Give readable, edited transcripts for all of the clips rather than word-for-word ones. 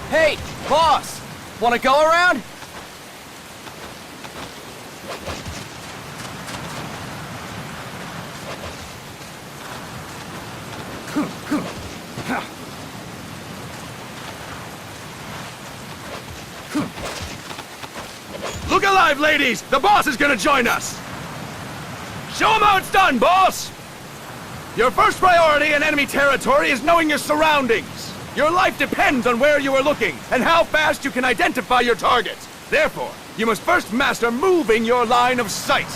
Hey, boss! Wanna go around? Look alive, ladies! The boss is gonna join us! Show him how it's done, boss! Your first priority in enemy territory is knowing your surroundings. Your life depends on where you are looking and how fast you can identify your targets. Therefore, you must first master moving your line of sight.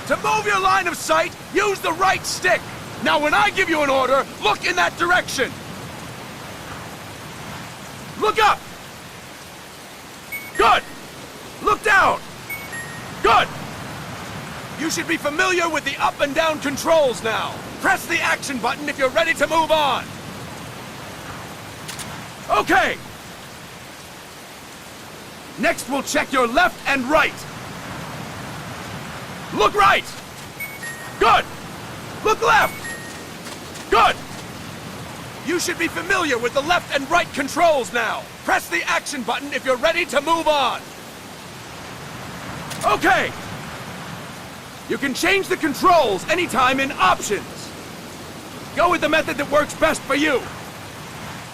To move your line of sight, use the right stick. Now when I give you an order, look in that direction. Look up! Good! Look down! Good! You should be familiar with the up and down controls now. Press the action button if you're ready to move on. Okay! Next we'll check your left and right. Look right! Good! Look left! Good! You should be familiar with the left and right controls now. Press the action button if you're ready to move on. Okay! You can change the controls anytime in Options. Go with the method that works best for you.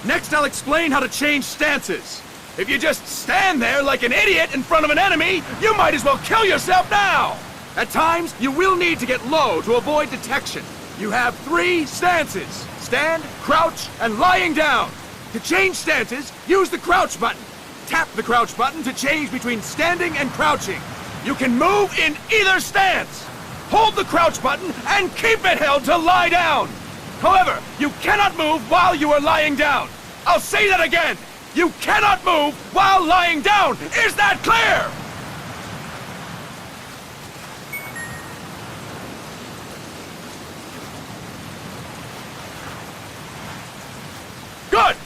Next, I'll explain how to change stances. If you just stand there like an idiot in front of an enemy, you might as well kill yourself now! At times, you will need to get low to avoid detection. You have 3 stances: stand, crouch, and lying down. To change stances, use the crouch button. Tap the crouch button to change between standing and crouching. You can move in either stance. Hold the crouch button and keep it held to lie down. However, you cannot move while you are lying down. I'll say that again. You cannot move while lying down. Is that clear? Good.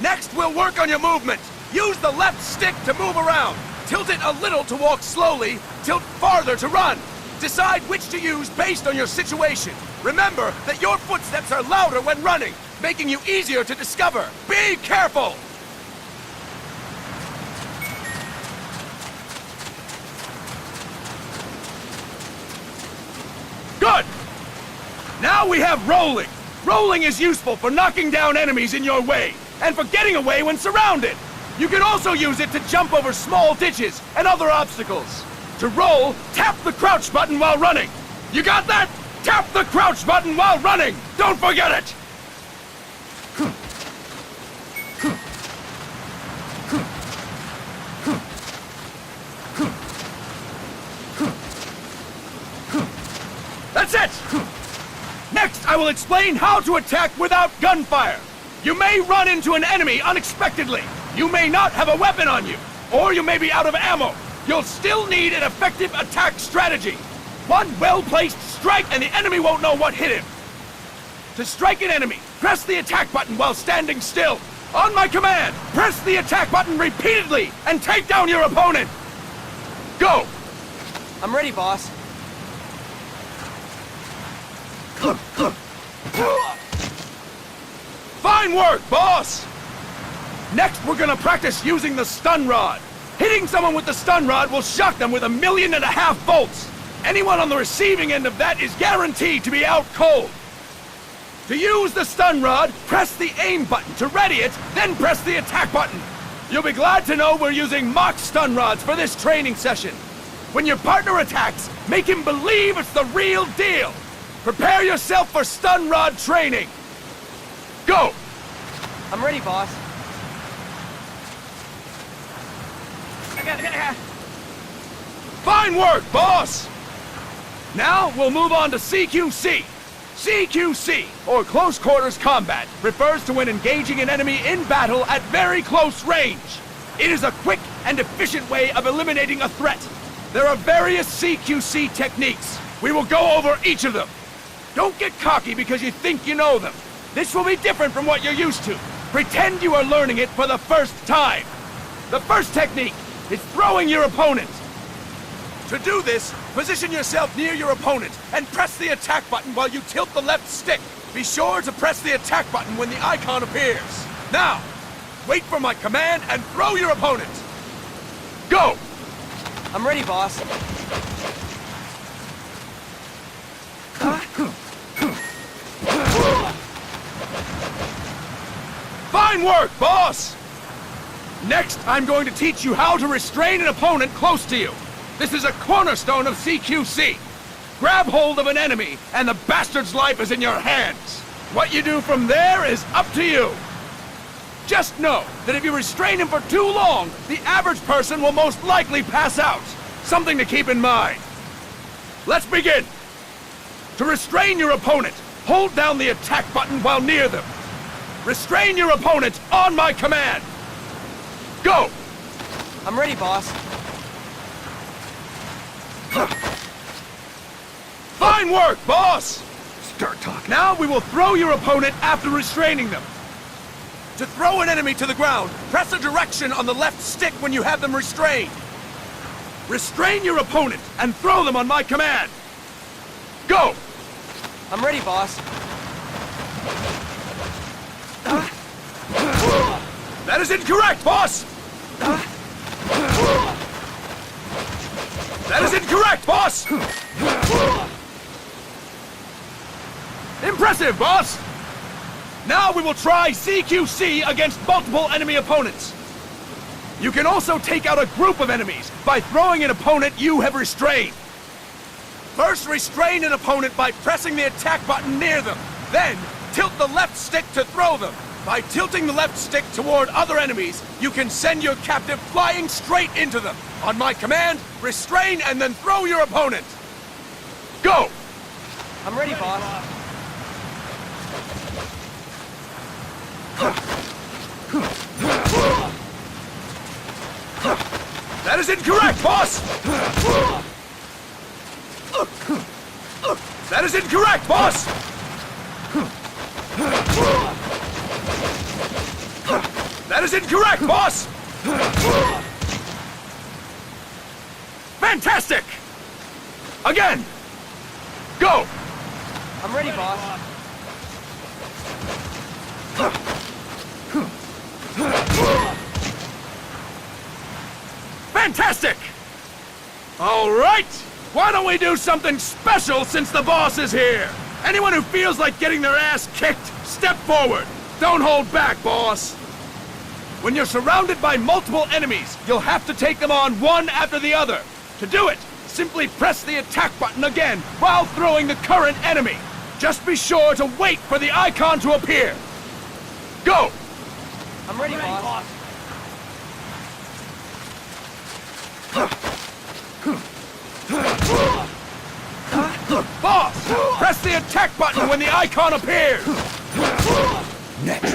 Next, we'll work on your movement. Use the left stick to move around. Tilt it a little to walk slowly, tilt farther to run. Decide which to use based on your situation. Remember that your footsteps are louder when running, making you easier to discover. Be careful! Good! Now we have rolling. Rolling is useful for knocking down enemies in your way, and for getting away when surrounded. You can also use it to jump over small ditches and other obstacles. To roll, tap the crouch button while running. You got that? Tap the crouch button while running! Don't forget it! That's it! Next, I will explain how to attack without gunfire. You may run into an enemy unexpectedly. You may not have a weapon on you, or you may be out of ammo. You'll still need an effective attack strategy. One well-placed strike and the enemy won't know what hit him. To strike an enemy, press the attack button while standing still. On my command, press the attack button repeatedly and take down your opponent. Go! I'm ready, boss. Fine work, boss! Next, we're gonna practice using the stun rod. Hitting someone with the stun rod will shock them with 1.5 million volts. Anyone on the receiving end of that is guaranteed to be out cold. To use the stun rod, press the aim button to ready it, then press the attack button. You'll be glad to know we're using mock stun rods for this training session. When your partner attacks, make him believe it's the real deal. Prepare yourself for stun rod training. Go! I'm ready, boss. Fine work, boss! Now we'll move on to CQC. CQC, or Close Quarters Combat, refers to when engaging an enemy in battle at very close range. It is a quick and efficient way of eliminating a threat. There are various CQC techniques. We will go over each of them. Don't get cocky because you think you know them. This will be different from what you're used to. Pretend you are learning it for the first time. The first technique is throwing your opponent. To do this, position yourself near your opponent and press the attack button while you tilt the left stick. Be sure to press the attack button when the icon appears. Now, wait for my command and throw your opponent. Go! I'm ready, boss. Fine work, boss! Next, I'm going to teach you how to restrain an opponent close to you. This is a cornerstone of CQC. Grab hold of an enemy, and the bastard's life is in your hands. What you do from there is up to you. Just know that if you restrain him for too long, the average person will most likely pass out. Something to keep in mind. Let's begin. To restrain your opponent, hold down the attack button while near them. Restrain your opponent on my command. Go! I'm ready, boss. Fine work, boss! Start talking. Now we will throw your opponent after restraining them. To throw an enemy to the ground, press a direction on the left stick when you have them restrained. Restrain your opponent and throw them on my command. Go! I'm ready, boss. That is incorrect, boss! That is incorrect, boss! Impressive, boss! Now we will try CQC against multiple enemy opponents. You can also take out a group of enemies by throwing an opponent you have restrained. First, restrain an opponent by pressing the attack button near them. Then, tilt the left stick to throw them. By tilting the left stick toward other enemies, you can send your captive flying straight into them. On my command, restrain and then throw your opponent. Go! I'm ready, boss. That is incorrect, boss! That is incorrect, boss! That is incorrect, boss! Fantastic! Again! Go! I'm ready, boss. Fantastic! All right! Why don't we do something special since the boss is here? Anyone who feels like getting their ass kicked, step forward. Don't hold back, boss. When you're surrounded by multiple enemies, you'll have to take them on one after the other. To do it, simply press the attack button again while throwing the current enemy. Just be sure to wait for the icon to appear. Go! I'm ready, boss. Boss! Press the attack button when the icon appears! Next.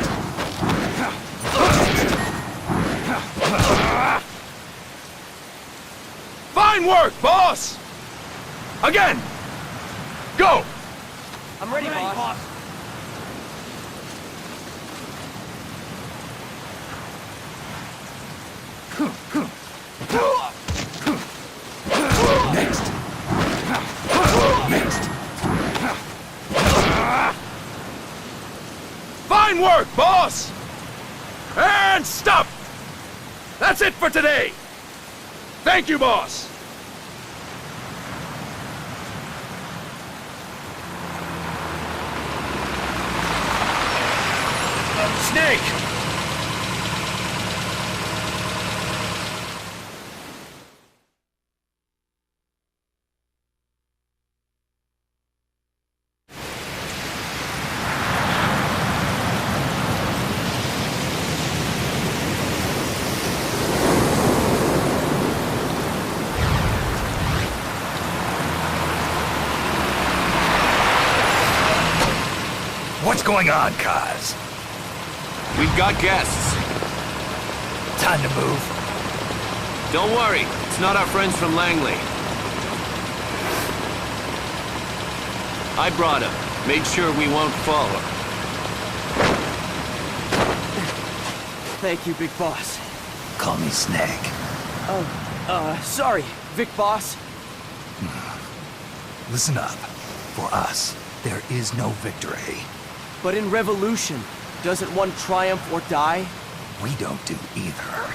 Fine work, boss! Again! Go! I'm ready, boss. Next. Next. Fine work, boss! And stop! That's it for today! Thank you, boss! Snake! What's going on, Kaz? We've got guests. Time to move. Don't worry, it's not our friends from Langley. I brought him. Made sure we won't fall. Thank you, Big Boss. Call me Snake. Sorry, Vic Boss. Listen up. For us, there is no victory. But in Revolution, doesn't one triumph or die? We don't do either.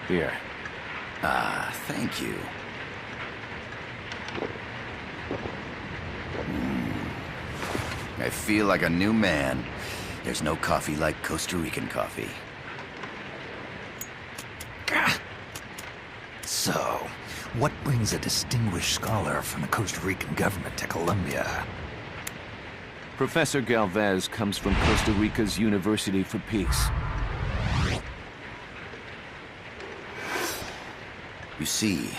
Here. Ah, thank you. I feel like a new man. There's no coffee like Costa Rican coffee. So, what brings a distinguished scholar from the Costa Rican government to Colombia? Professor Galvez comes from Costa Rica's University for Peace. You see,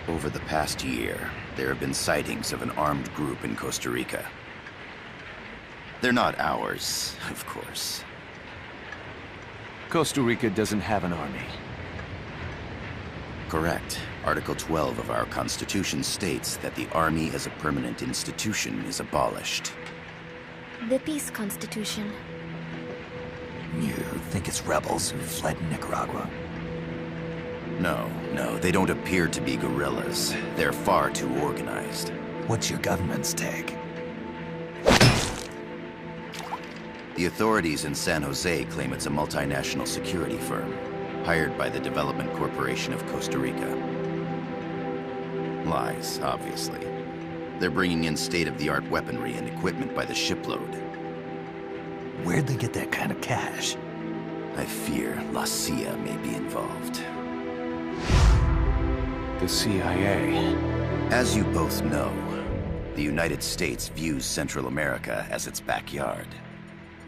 over the past year, there have been sightings of an armed group in Costa Rica. They're not ours, of course. Costa Rica doesn't have an army. Correct. Article 12 of our Constitution states that the Army as a permanent institution is abolished. The Peace Constitution. You think it's rebels who fled Nicaragua? No, they don't appear to be guerrillas. They're far too organized. What's your government's take? The authorities in San Jose claim it's a multinational security firm, hired by the Development Corporation of Costa Rica. Lies, obviously. They're bringing in state-of-the-art weaponry and equipment by the shipload. Where'd they get that kind of cash? I fear La CIA may be involved. The CIA. As you both know, the United States views Central America as its backyard.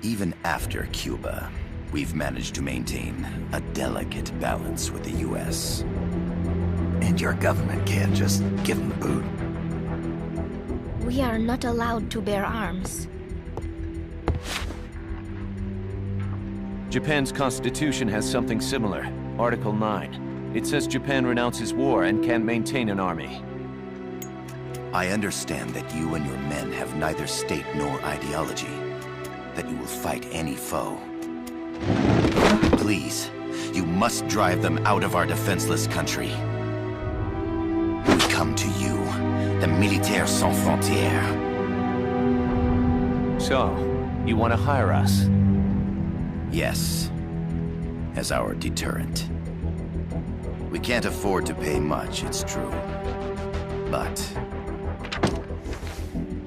Even after Cuba, we've managed to maintain a delicate balance with the U.S. And your government can't just give them the boot? We are not allowed to bear arms. Japan's constitution has something similar. Article 9. It says Japan renounces war and can't maintain an army. I understand that you and your men have neither state nor ideology. That you will fight any foe. Please, you must drive them out of our defenseless country. We come to you, the Militaires Sans Frontières. So, you want to hire us? Yes, as our deterrent. We can't afford to pay much, it's true. But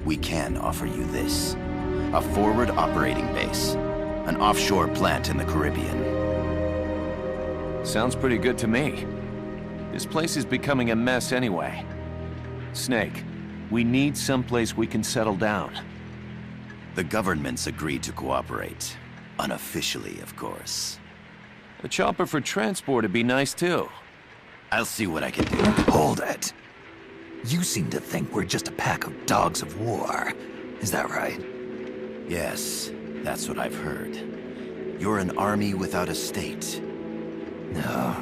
we can offer you this. A forward operating base. An offshore plant in the Caribbean. Sounds pretty good to me. This place is becoming a mess anyway. Snake, we need someplace we can settle down. The government's agreed to cooperate. Unofficially, of course. A chopper for transport would be nice too. I'll see what I can do. Hold it. You seem to think we're just a pack of dogs of war. Is that right? Yes, that's what I've heard. You're an army without a state. No,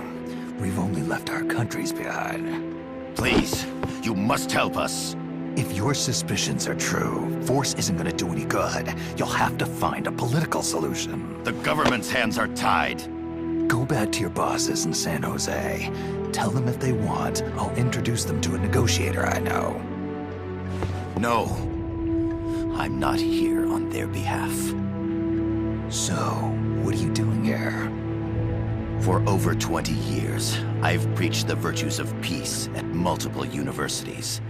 we've only left our countries behind. Please, you must help us. If your suspicions are true, force isn't gonna do any good. You'll have to find a political solution. The government's hands are tied. Go back to your bosses in San Jose. Tell them if they want, I'll introduce them to a negotiator I know. No. I'm not here on their behalf. So, what are you doing here? For over 20 years, I've preached the virtues of peace at multiple universities.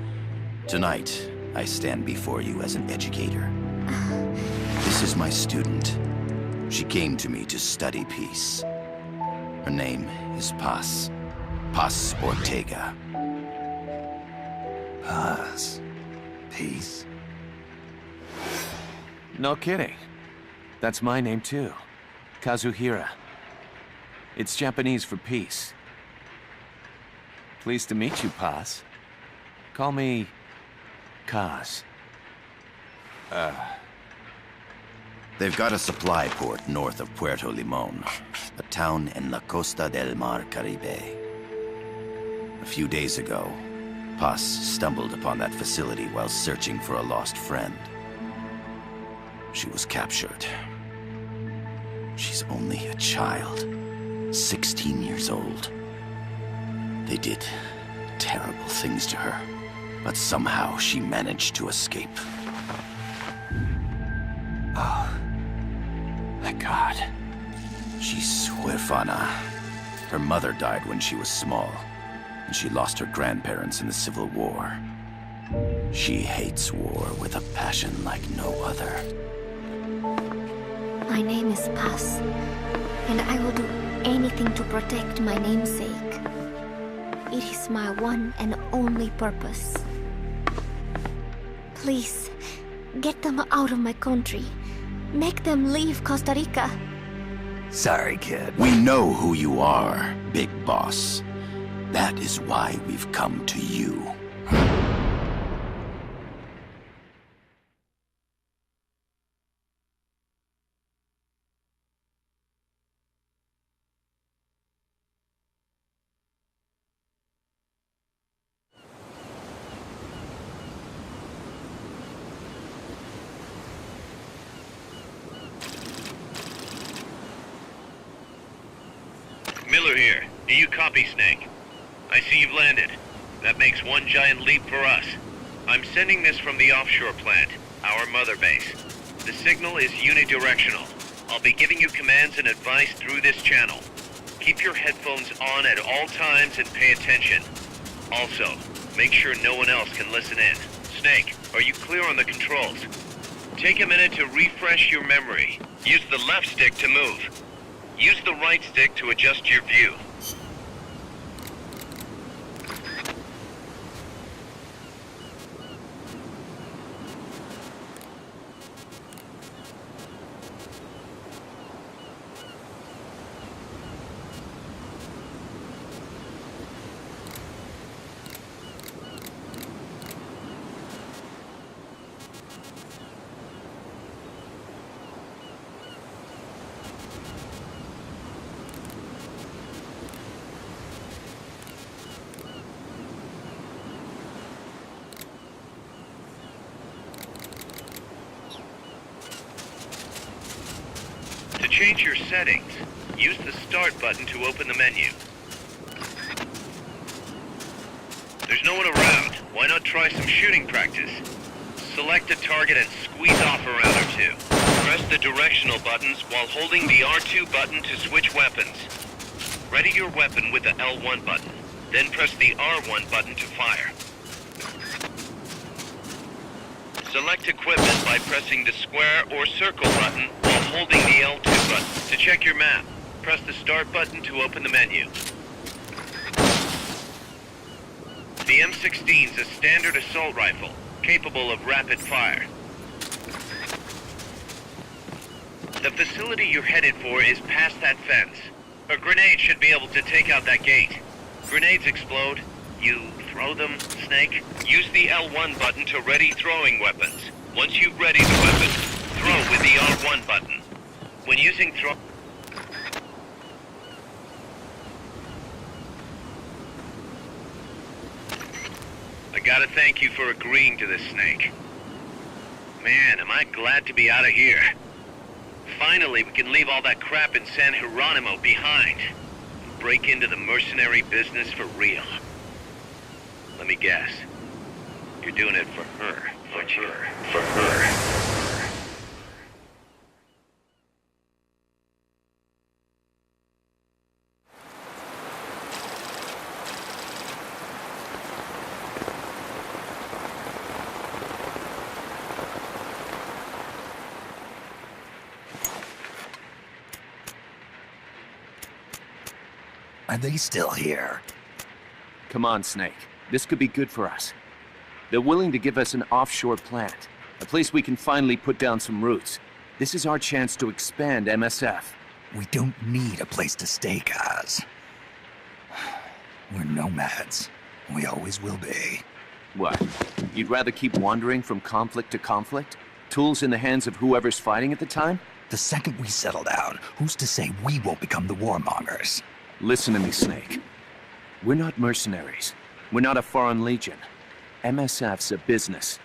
Tonight, I stand before you as an educator. This is my student. She came to me to study peace. Her name is Paz. Paz Ortega. Paz. Peace. No kidding. That's my name too. Kazuhira. It's Japanese for peace. Pleased to meet you, Paz. Call me Kaz. They've got a supply port north of Puerto Limon, a town in La Costa del Mar Caribe. A few days ago, Paz stumbled upon that facility while searching for a lost friend. She was captured. She's only a child, 16 years old. They did terrible things to her, but somehow she managed to escape. Thank God. She's huérfana. Her mother died when she was small, and she lost her grandparents in the Civil War. She hates war with a passion like no other. My name is Paz, and I will do anything to protect my namesake. It is my one and only purpose. Please, get them out of my country. Make them leave Costa Rica. Sorry, kid. We know who you are, Big Boss. That is why we've come to you. Miller here. Do you copy, Snake? I see you've landed. That makes one giant leap for us. I'm sending this from the offshore plant, our mother base. The signal is unidirectional. I'll be giving you commands and advice through this channel. Keep your headphones on at all times and pay attention. Also, make sure no one else can listen in. Snake, are you clear on the controls? Take a minute to refresh your memory. Use the left stick to move. Use the right stick to adjust your view. To change your settings, use the Start button to open the menu. There's no one around. Why not try some shooting practice? Select a target and squeeze off a round or two. Press the directional buttons while holding the R2 button to switch weapons. Ready your weapon with the L1 button, then press the R1 button to fire. Select equipment by pressing the square or circle button while holding the L2 button. To check your map, Press the start button to open the menu. The M16 is a standard assault rifle, capable of rapid fire. The facility you're headed for is past that fence. A grenade should be able to take out that gate. Grenades explode. You throw them, Snake. Use the L1 button to ready throwing weapons. Once you ready the weapon, throw with the R1 button. When using throw... I gotta thank you for agreeing to this, Snake. Man, am I glad to be out of here. Finally, we can leave all that crap in San Geronimo behind. And break into the mercenary business for real. Let me guess. You're doing it for her, aren't you? For her. Are they still here? Come on, Snake. This could be good for us. They're willing to give us an offshore plant. A place we can finally put down some roots. This is our chance to expand MSF. We don't need a place to stay, Kaz. We're nomads. We always will be. What? You'd rather keep wandering from conflict to conflict? Tools in the hands of whoever's fighting at the time? The second we settle down, who's to say we won't become the warmongers? Listen to me, Snake. We're not mercenaries. We're not a foreign legion. MSF's a business.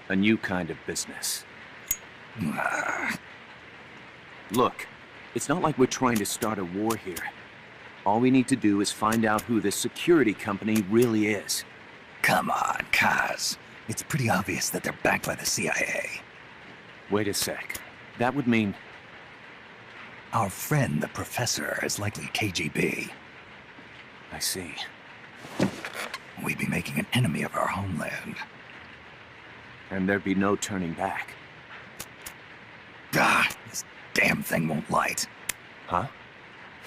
A new kind of business. Look, it's not like we're trying to start a war here. All we need to do is find out who this security company really is. Come on, Kaz. It's pretty obvious that they're backed by the CIA. Wait a sec. That would mean... Our friend, the Professor, is likely KGB. I see. We'd be making an enemy of our homeland. And there'd be no turning back. This damn thing won't light. Huh?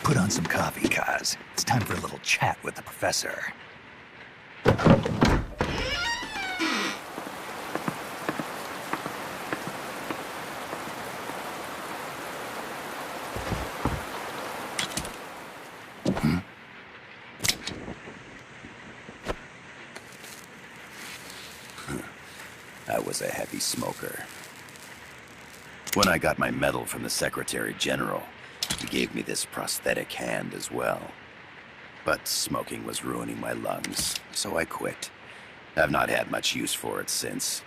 Put on some coffee, Kaz. It's time for a little chat with the Professor. I was a heavy smoker. When I got my medal from the Secretary General, he gave me this prosthetic hand as well. But smoking was ruining my lungs, so I quit. I've not had much use for it since.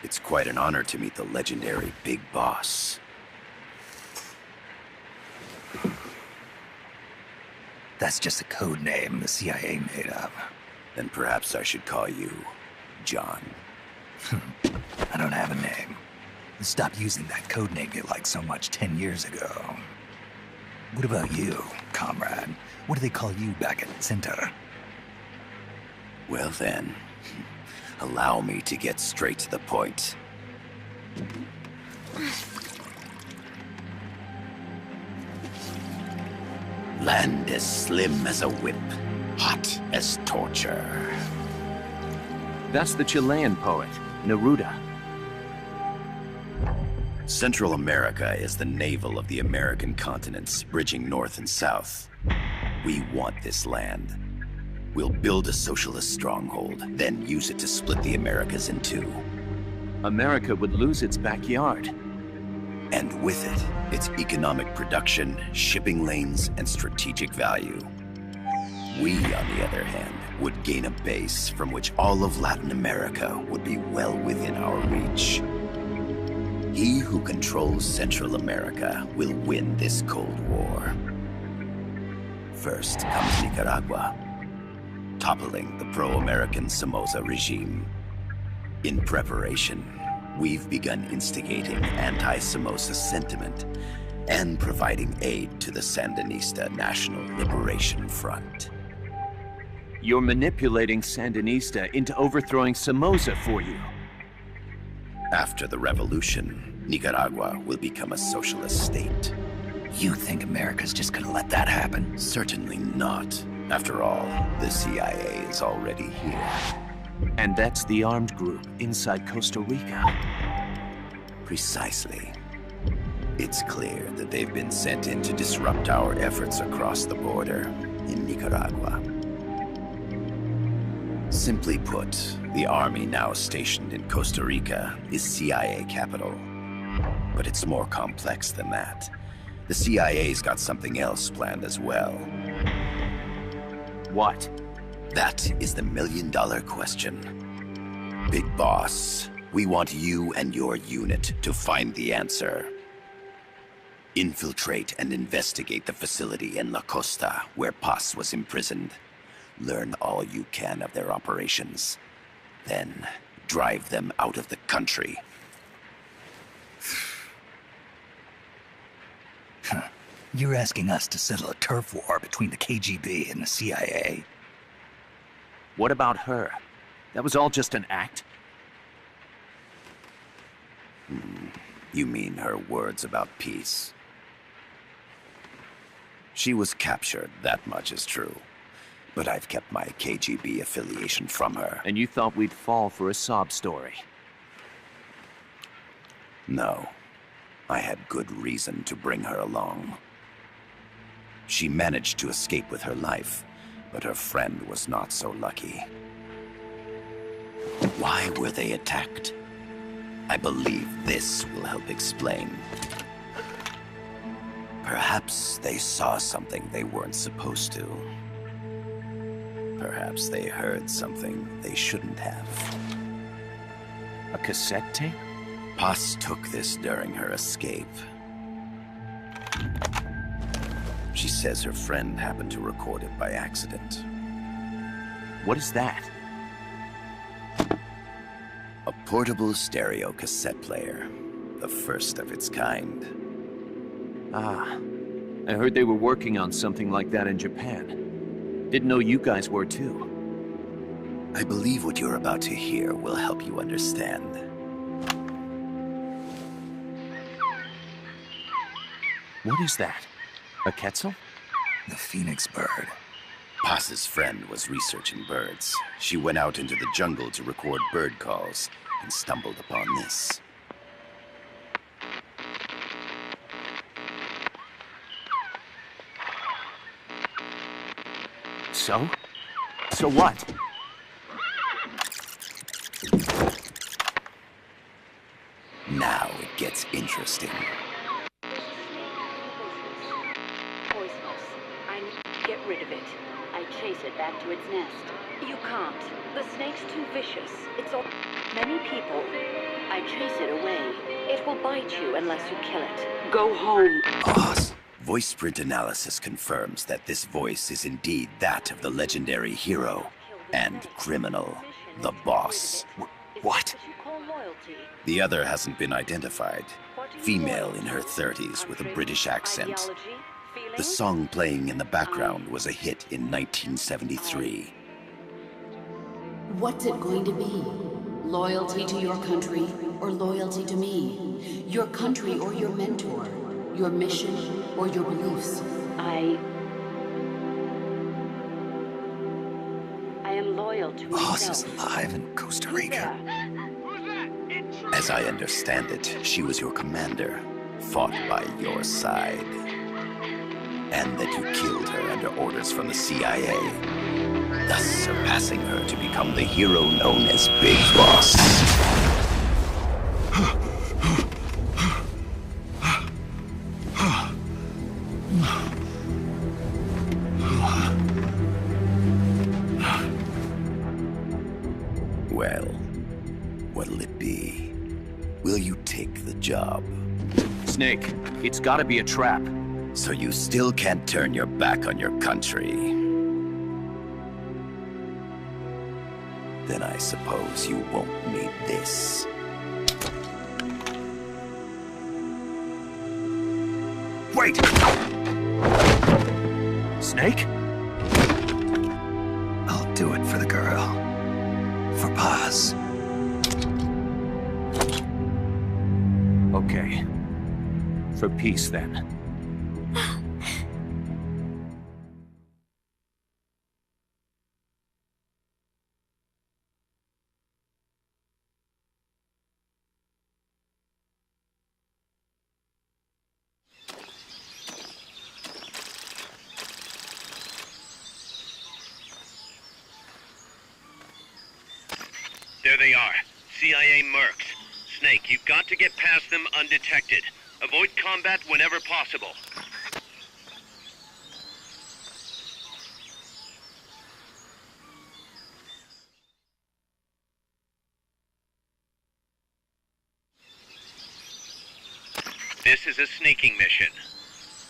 It's quite an honor to meet the legendary Big Boss. That's just a code name the CIA made up. Then perhaps I should call you John. I don't have a name. Stop using that code name you liked so much 10 years ago. What about you, comrade? What do they call you back at Center? Well then, allow me to get straight to the point. Land as slim as a whip, hot as torture. That's the Chilean poet, Neruda. Central America is the navel of the American continents, bridging north and south. We want this land. We'll build a socialist stronghold, then use it to split the Americas in two. America would lose its backyard. And with it, its economic production, shipping lanes, and strategic value. We, on the other hand, would gain a base from which all of Latin America would be well within our reach. He who controls Central America will win this Cold War. First comes Nicaragua, toppling the pro-American Somoza regime. In preparation, we've begun instigating anti-Somoza sentiment and providing aid to the Sandinista National Liberation Front. You're manipulating Sandinista into overthrowing Somoza for you. After the revolution, Nicaragua will become a socialist state, You think America's just gonna let that happen? Certainly not. After all, the CIA is already here. And that's the armed group inside Costa Rica. Precisely. It's clear that they've been sent in to disrupt our efforts across the border in Nicaragua. Simply put, the army now stationed in Costa Rica is CIA capital. But it's more complex than that. The CIA's got something else planned as well. What? That is the million-dollar question. Big Boss, we want you and your unit to find the answer. Infiltrate and investigate the facility in La Costa, where Paz was imprisoned. Learn all you can of their operations. Then, drive them out of the country. You're asking us to settle a turf war between the KGB and the CIA? What about her? That was all just an act? You mean her words about peace? She was captured, that much is true. But I've kept my KGB affiliation from her. And you thought we'd fall for a sob story? No. I had good reason to bring her along. She managed to escape with her life, but her friend was not so lucky. Why were they attacked? I believe this will help explain. Perhaps they saw something they weren't supposed to. Perhaps they heard something they shouldn't have. A cassette tape? Paz took this during her escape. She says her friend happened to record it by accident. What is that? A portable stereo cassette player. The first of its kind. Ah, I heard they were working on something like that in Japan. Didn't know you guys were too. I believe what you're about to hear will help you understand. What is that? A Quetzal? The phoenix bird. Paz's friend was researching birds. She went out into the jungle to record bird calls and stumbled upon this. So? So what? Now it gets interesting. Poisonous. I need to get rid of it. I chase it back to its nest. You can't. The snake's too vicious. It's all... Many people. I chase it away. It will bite you unless you kill it. Go home. Boss. Voice print analysis confirms that this voice is indeed that of the legendary hero and criminal, the Boss. What? The other hasn't been identified. Female in her 30s with a British accent. The song playing in the background was a hit in 1973. What's it going to be? Loyalty to your country or loyalty to me? Your country or your mentor? Your mission or your beliefs? I am loyal to Boss myself. is alive in Costa Rica. As I understand it, she was your commander, fought by your side. And that you killed her under orders from the CIA, thus surpassing her to become the hero known as Big Boss. Well, what'll it be? Will you take the job? Snake, it's gotta be a trap. So you still can't turn your back on your country? Then I suppose you won't need this. Wait! Snake? I'll do it for the girl. For Paz. Okay. For peace, then. There they are. CIA mercs. Snake, you've got to get past them undetected. Avoid combat whenever possible. This is a sneaking mission.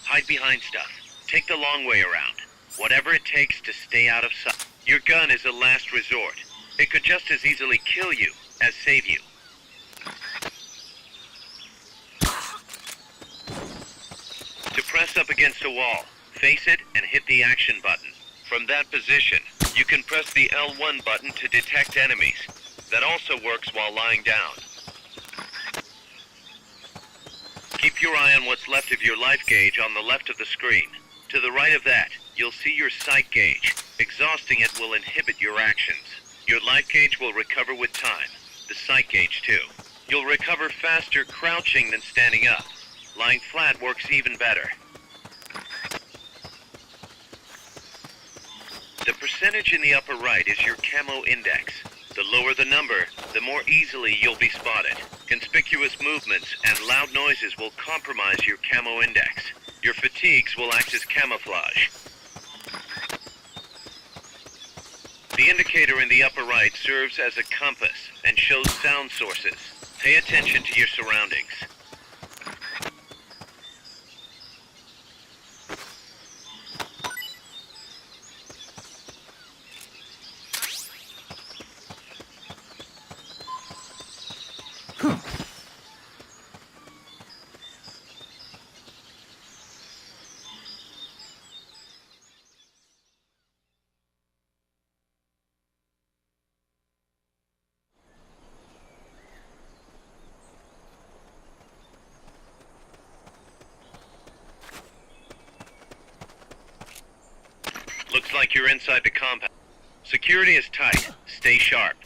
Hide behind stuff. Take the long way around. Whatever it takes to stay out of sight. Your gun is a last resort. It could just as easily kill you as save you. To press up against a wall, face it and hit the action button. From that position, you can press the L1 button to detect enemies. That also works while lying down. Keep your eye on what's left of your life gauge on the left of the screen. To the right of that, you'll see your sight gauge. Exhausting it will inhibit your actions. Your life gauge will recover with time. The sight gauge too. You'll recover faster crouching than standing up. Lying flat works even better. The percentage in the upper right is your camo index. The lower the number, the more easily you'll be spotted. Conspicuous movements and loud noises will compromise your camo index. Your fatigues will act as camouflage. The indicator in the upper right serves as a compass and shows sound sources. Pay attention to your surroundings. Looks like you're inside the compound. Security is tight. Stay sharp.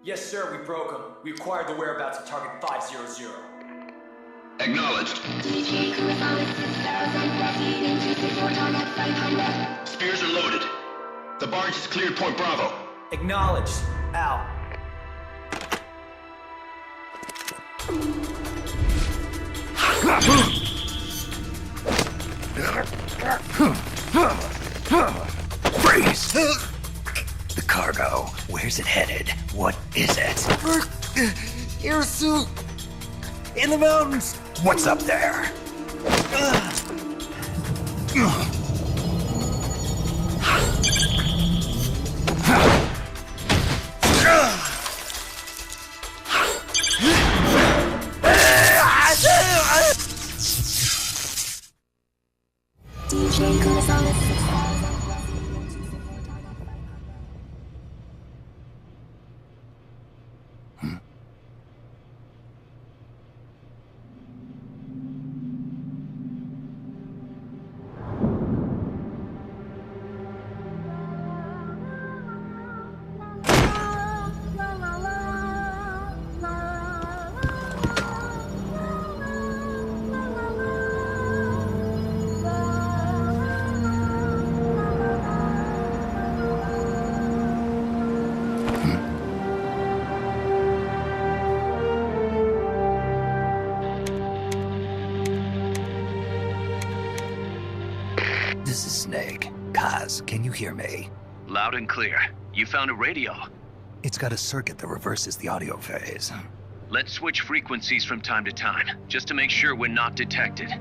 Yes, sir, we broke them. We acquired the whereabouts of Target 500. Acknowledged. Spears are loaded. The barge has cleared Point Bravo. Acknowledged. Out. Freeze! The cargo. Where's it headed? What is it? Air suit! In the mountains! What's up there? DJ Gonzalez. Kaz, can you hear me? Loud and clear. You found a radio. It's got a circuit that reverses the audio phase. Let's switch frequencies from time to time, just to make sure we're not detected.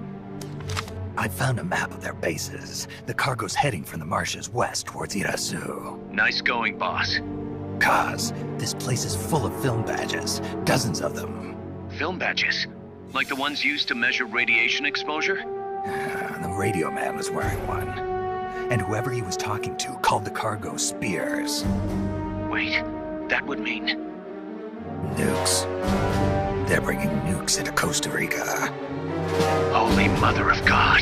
I found a map of their bases. The cargo's heading from the marshes west towards Irasu. Nice going, boss. Kaz, this place is full of film badges. Dozens of them. Film badges? Like the ones used to measure radiation exposure? The radio man was wearing one. And whoever he was talking to called the cargo Spears. Wait, that would mean... Nukes. They're bringing nukes into Costa Rica. Holy Mother of God.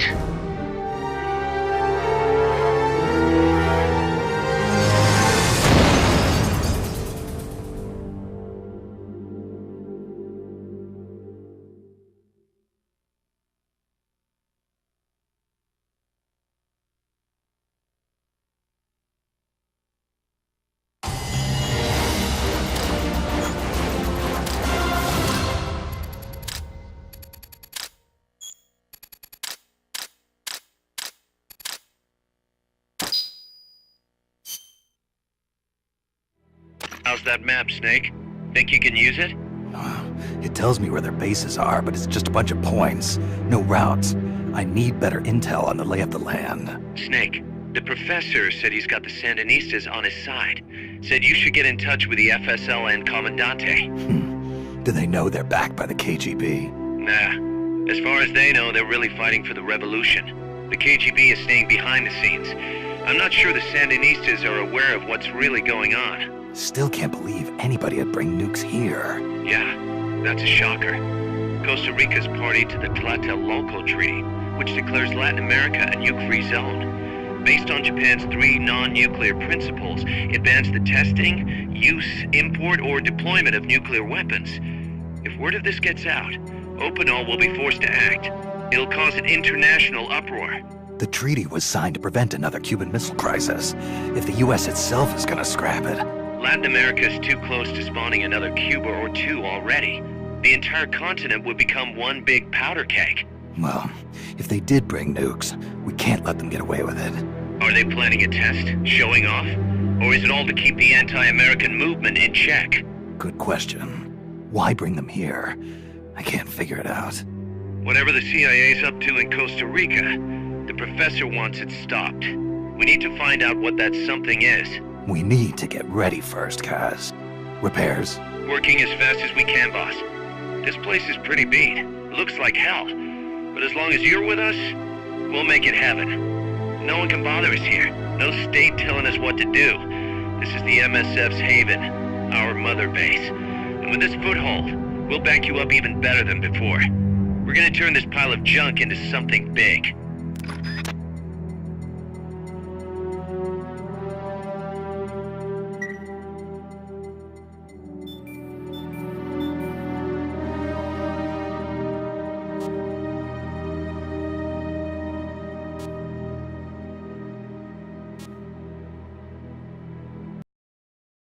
How's that map, Snake? Think you can use it? It tells me where their bases are, but it's just a bunch of points. No routes. I need better intel on the lay of the land. Snake, the professor said he's got the Sandinistas on his side. Said you should get in touch with the FSL and Comandante. Do they know they're backed by the KGB? Nah. As far as they know, they're really fighting for the revolution. The KGB is staying behind the scenes. I'm not sure the Sandinistas are aware of what's really going on. Still can't believe anybody would bring nukes here. Yeah, that's a shocker. Costa Rica's party to the Tlatelolco Treaty, which declares Latin America a nuke-free zone. Based on Japan's 3 non-nuclear principles, it bans the testing, use, import, or deployment of nuclear weapons. If word of this gets out, Opinol will be forced to act. It'll cause an international uproar. The treaty was signed to prevent another Cuban Missile Crisis. If the U.S. itself is gonna scrap it... Latin America is too close to spawning another Cuba or 2 already. The entire continent would become one big powder keg. Well, if they did bring nukes, we can't let them get away with it. Are they planning a test? Showing off? Or is it all to keep the anti-American movement in check? Good question. Why bring them here? I can't figure it out. Whatever the CIA's up to in Costa Rica, the professor wants it stopped. We need to find out what that something is. We need to get ready first, Kaz. Repairs? Working as fast as we can, boss. This place is pretty beat. It looks like hell. But as long as you're with us, we'll make it heaven. No one can bother us here. No state telling us what to do. This is the MSF's haven, our mother base. And with this foothold, we'll back you up even better than before. We're gonna turn this pile of junk into something big.